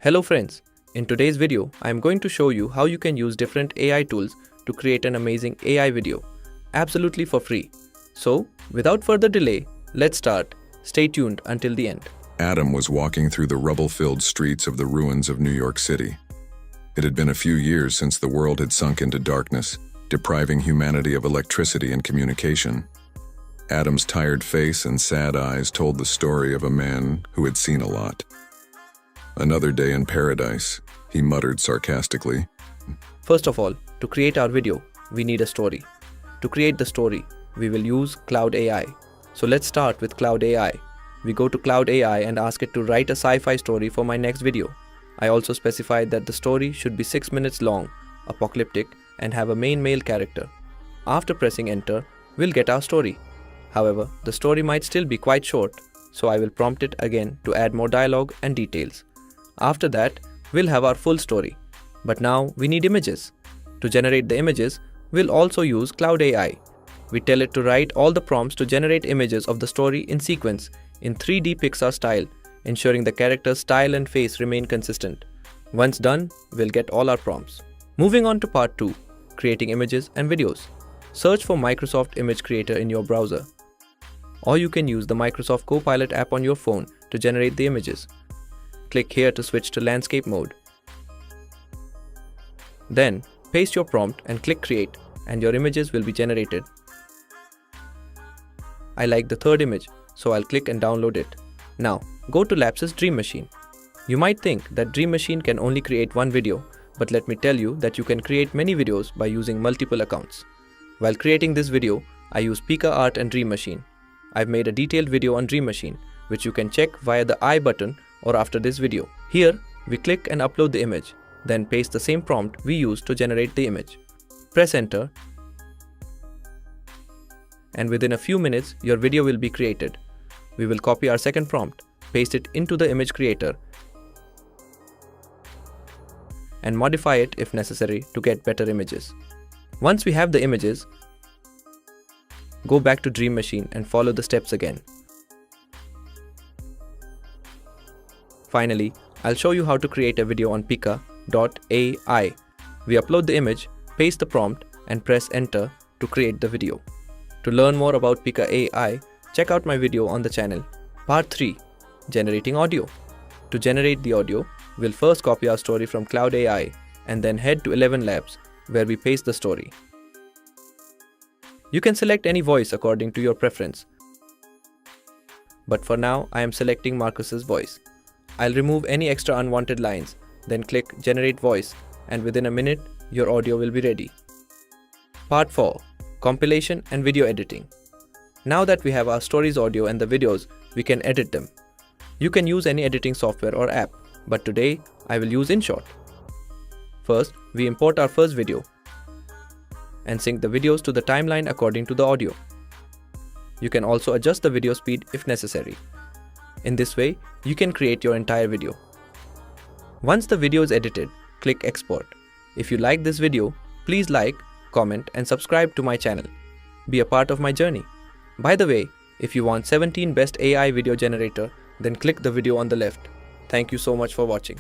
Hello friends, in today's video, I am going to show you how you can use different AI tools to create an amazing AI video, absolutely for free. So, without further delay, let's start. Stay tuned until the end. Adam was walking through the rubble-filled streets of the ruins of New York City. It had been a few years since the world had sunk into darkness, depriving humanity of electricity and communication. Adam's tired face and sad eyes told the story of a man who had seen a lot. "Another day in paradise," he muttered sarcastically. First of all, to create our video, we need a story. To create the story, we will use Cloud AI. So let's start with Cloud AI. We go to Cloud AI and ask it to write a sci-fi story for my next video. I also specified that the story should be 6 minutes long, apocalyptic, and have a main male character. After pressing enter, we'll get our story. However, the story might still be quite short, so I will prompt it again to add more dialogue and details. After that, we'll have our full story. But now we need images. To generate the images, we'll also use Cloud AI. We tell it to write all the prompts to generate images of the story in sequence in 3D Pixar style, ensuring the character's style and face remain consistent. Once done, we'll get all our prompts. Moving on to part 2, creating images and videos. Search for Microsoft Image Creator in your browser. Or you can use the Microsoft Copilot app on your phone to generate the images. Click here to switch to landscape mode. Then, paste your prompt and click create, and your images will be generated. I like the third image, so I'll click and download it. Now, go to Laps's Dream Machine. You might think that Dream Machine can only create one video, but let me tell you that you can create many videos by using multiple accounts. While creating this video, I use Pika Art and Dream Machine. I've made a detailed video on Dream Machine, which you can check via the I button or after this video. Here, we click and upload the image, then paste the same prompt we used to generate the image. Press enter, and within a few minutes, your video will be created. We will copy our second prompt, paste it into the image creator, and modify it if necessary to get better images. Once we have the images, go back to Dream Machine and follow the steps again. Finally, I'll show you how to create a video on Pika.ai. We upload the image, paste the prompt, and press enter to create the video. To learn more about Pika AI, check out my video on the channel. Part 3, generating audio. To generate the audio, we'll first copy our story from Cloud AI and then head to 11 Labs, where we paste the story. You can select any voice according to your preference. But for now, I am selecting Marcus's voice. I'll remove any extra unwanted lines, then click Generate Voice, and within a minute, your audio will be ready. Part 4, compilation and video editing. Now that we have our story's audio and the videos, we can edit them. You can use any editing software or app, but today, I will use InShot. First, we import our first video and sync the videos to the timeline according to the audio. You can also adjust the video speed if necessary. In this way, you can create your entire video. Once the video is edited, click Export. If you like this video, please like, comment, and subscribe to my channel. Be a part of my journey. By the way, if you want 17 best AI video generator, then click the video on the left. Thank you so much for watching.